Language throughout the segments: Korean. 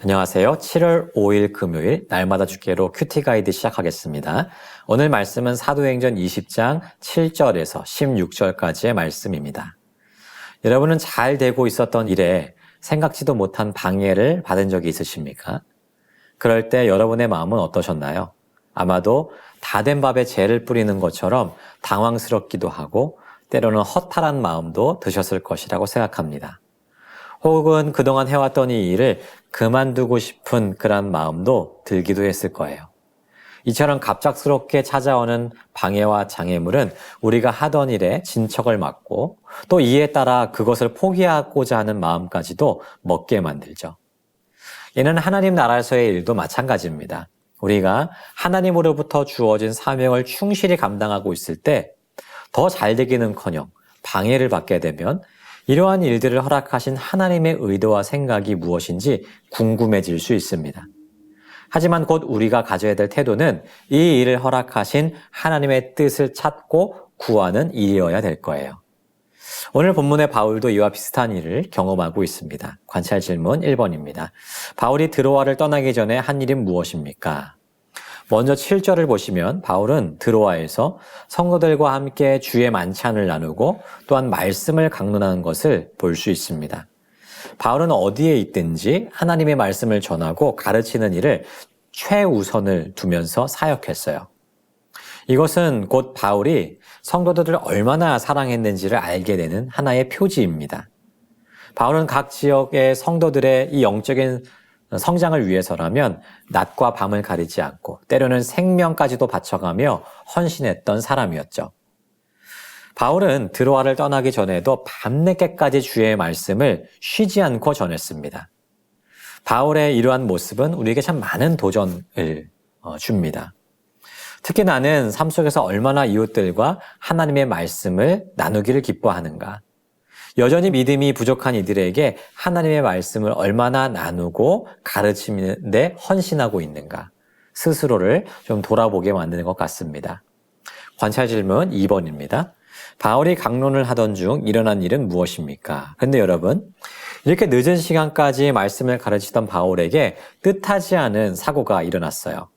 안녕하세요. 7월 5일 금요일 날마다 주께로 큐티 가이드 시작하겠습니다. 오늘 말씀은 사도행전 20장 7절에서 16절까지의 말씀입니다. 여러분은 잘 되고 있었던 일에 생각지도 못한 방해를 받은 적이 있으십니까? 그럴 때 여러분의 마음은 어떠셨나요? 아마도 다 된 밥에 재를 뿌리는 것처럼 당황스럽기도 하고 때로는 허탈한 마음도 드셨을 것이라고 생각합니다. 혹은 그동안 해왔던 이 일을 그만두고 싶은 그런 마음도 들기도 했을 거예요. 이처럼 갑작스럽게 찾아오는 방해와 장애물은 우리가 하던 일에 진척을 막고 또 이에 따라 그것을 포기하고자 하는 마음까지도 먹게 만들죠. 이는 하나님 나라에서의 일도 마찬가지입니다. 우리가 하나님으로부터 주어진 사명을 충실히 감당하고 있을 때 더 잘되기는커녕 방해를 받게 되면 이러한 일들을 허락하신 하나님의 의도와 생각이 무엇인지 궁금해질 수 있습니다. 하지만 곧 우리가 가져야 될 태도는 이 일을 허락하신 하나님의 뜻을 찾고 구하는 일이어야 될 거예요. 오늘 본문의 바울도 이와 비슷한 일을 경험하고 있습니다. 관찰 질문 1번입니다. 바울이 드로아를 떠나기 전에 한 일은 무엇입니까? 먼저 7절을 보시면 바울은 드로아에서 성도들과 함께 주의 만찬을 나누고 또한 말씀을 강론하는 것을 볼 수 있습니다. 바울은 어디에 있든지 하나님의 말씀을 전하고 가르치는 일을 최우선을 두면서 사역했어요. 이것은 곧 바울이 성도들을 얼마나 사랑했는지를 알게 되는 하나의 표지입니다. 바울은 각 지역의 성도들의 이 영적인 성장을 위해서라면 낮과 밤을 가리지 않고 때로는 생명까지도 바쳐가며 헌신했던 사람이었죠. 바울은 드로아를 떠나기 전에도 밤늦게까지 주의 말씀을 쉬지 않고 전했습니다. 바울의 이러한 모습은 우리에게 참 많은 도전을 줍니다. 특히 나는 삶 속에서 얼마나 이웃들과 하나님의 말씀을 나누기를 기뻐하는가. 여전히 믿음이 부족한 이들에게 하나님의 말씀을 얼마나 나누고 가르치는 데 헌신하고 있는가. 스스로를 좀 돌아보게 만드는 것 같습니다. 관찰 질문 2번입니다. 바울이 강론을 하던 중 일어난 일은 무엇입니까? 근데 여러분, 이렇게 늦은 시간까지 말씀을 가르치던 바울에게 뜻하지 않은 사고가 일어났어요.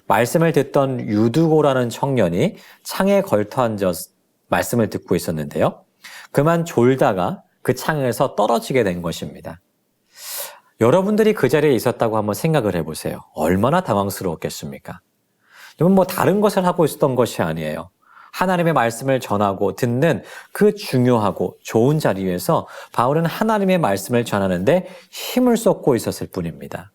말씀을 듣던 유두고라는 청년이 창에 걸터 앉아 말씀을 듣고 있었는데요. 그만 졸다가 그 창에서 떨어지게 된 것입니다. 여러분들이 그 자리에 있었다고 한번 생각을 해보세요. 얼마나 당황스러웠겠습니까? 이건 다른 것을 하고 있었던 것이 아니에요. 하나님의 말씀을 전하고 듣는 그 중요하고 좋은 자리에서 바울은 하나님의 말씀을 전하는데 힘을 쏟고 있었을 뿐입니다.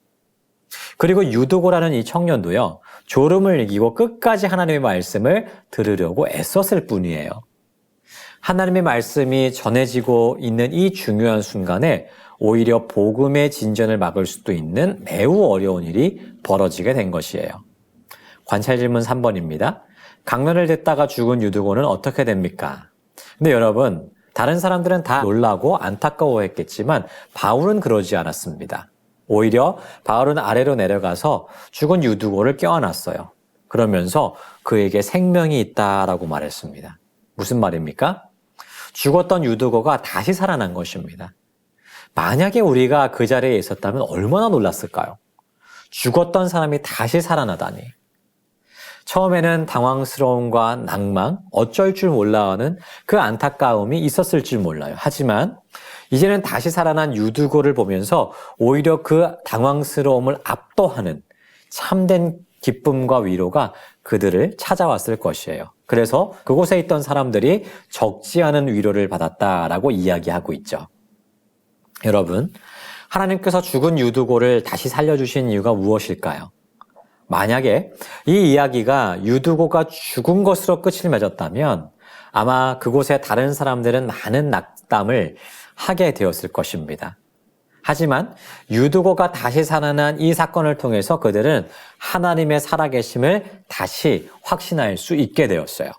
그리고 유두고라는 이 청년도요, 졸음을 이기고 끝까지 하나님의 말씀을 들으려고 애썼을 뿐이에요. 하나님의 말씀이 전해지고 있는 이 중요한 순간에 오히려 복음의 진전을 막을 수도 있는 매우 어려운 일이 벌어지게 된 것이에요. 관찰 질문 3번입니다. 강론을 듣다가 죽은 유두고는 어떻게 됩니까? 근데 여러분, 다른 사람들은 다 놀라고 안타까워했겠지만 바울은 그러지 않았습니다. 오히려 바울은 아래로 내려가서 죽은 유두고를 껴안았어요. 그러면서 그에게 생명이 있다라고 말했습니다. 무슨 말입니까? 죽었던 유두고가 다시 살아난 것입니다. 만약에 우리가 그 자리에 있었다면 얼마나 놀랐을까요? 죽었던 사람이 다시 살아나다니. 처음에는 당황스러움과 낭망, 어쩔 줄 몰라 하는 그 안타까움이 있었을 줄 몰라요. 하지만 이제는 다시 살아난 유두고를 보면서 오히려 그 당황스러움을 압도하는 참된 기쁨과 위로가 그들을 찾아왔을 것이에요. 그래서 그곳에 있던 사람들이 적지 않은 위로를 받았다라고 이야기하고 있죠. 여러분, 하나님께서 죽은 유두고를 다시 살려주신 이유가 무엇일까요? 만약에 이 이야기가 유두고가 죽은 것으로 끝을 맺었다면 아마 그곳에 다른 사람들은 많은 낙담을 하게 되었을 것입니다. 하지만 유두고가 다시 살아난 이 사건을 통해서 그들은 하나님의 살아계심을 다시 확신할 수 있게 되었어요.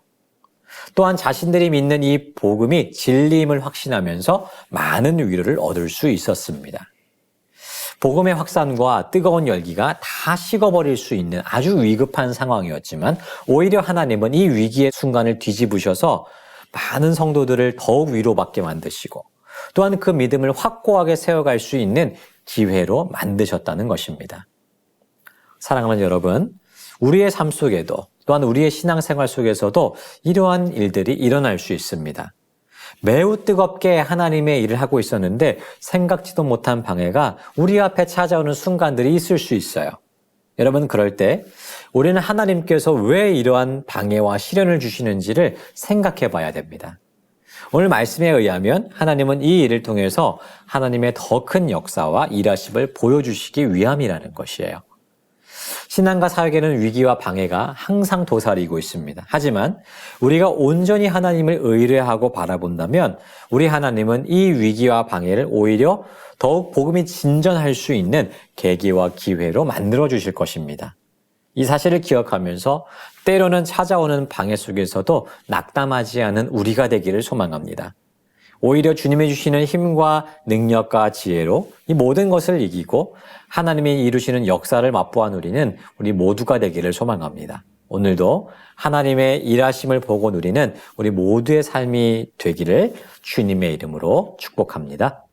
또한 자신들이 믿는 이 복음이 진리임을 확신하면서 많은 위로를 얻을 수 있었습니다. 복음의 확산과 뜨거운 열기가 다 식어버릴 수 있는 아주 위급한 상황이었지만 오히려 하나님은 이 위기의 순간을 뒤집으셔서 많은 성도들을 더욱 위로받게 만드시고 또한 그 믿음을 확고하게 세워갈 수 있는 기회로 만드셨다는 것입니다. 사랑하는 여러분, 우리의 삶 속에도 또한 우리의 신앙생활 속에서도 이러한 일들이 일어날 수 있습니다. 매우 뜨겁게 하나님의 일을 하고 있었는데 생각지도 못한 방해가 우리 앞에 찾아오는 순간들이 있을 수 있어요. 여러분, 그럴 때 우리는 하나님께서 왜 이러한 방해와 시련을 주시는지를 생각해 봐야 됩니다. 오늘 말씀에 의하면 하나님은 이 일을 통해서 하나님의 더 큰 역사와 일하심을 보여주시기 위함이라는 것이에요. 신앙과 사역에는 위기와 방해가 항상 도사리고 있습니다. 하지만 우리가 온전히 하나님을 의뢰하고 바라본다면 우리 하나님은 이 위기와 방해를 오히려 더욱 복음이 진전할 수 있는 계기와 기회로 만들어 주실 것입니다. 이 사실을 기억하면서 때로는 찾아오는 방해 속에서도 낙담하지 않은 우리가 되기를 소망합니다. 오히려 주님이 주시는 힘과 능력과 지혜로 이 모든 것을 이기고 하나님이 이루시는 역사를 맛보아 누리는 우리 모두가 되기를 소망합니다. 오늘도 하나님의 일하심을 보고 누리는 우리 모두의 삶이 되기를 주님의 이름으로 축복합니다.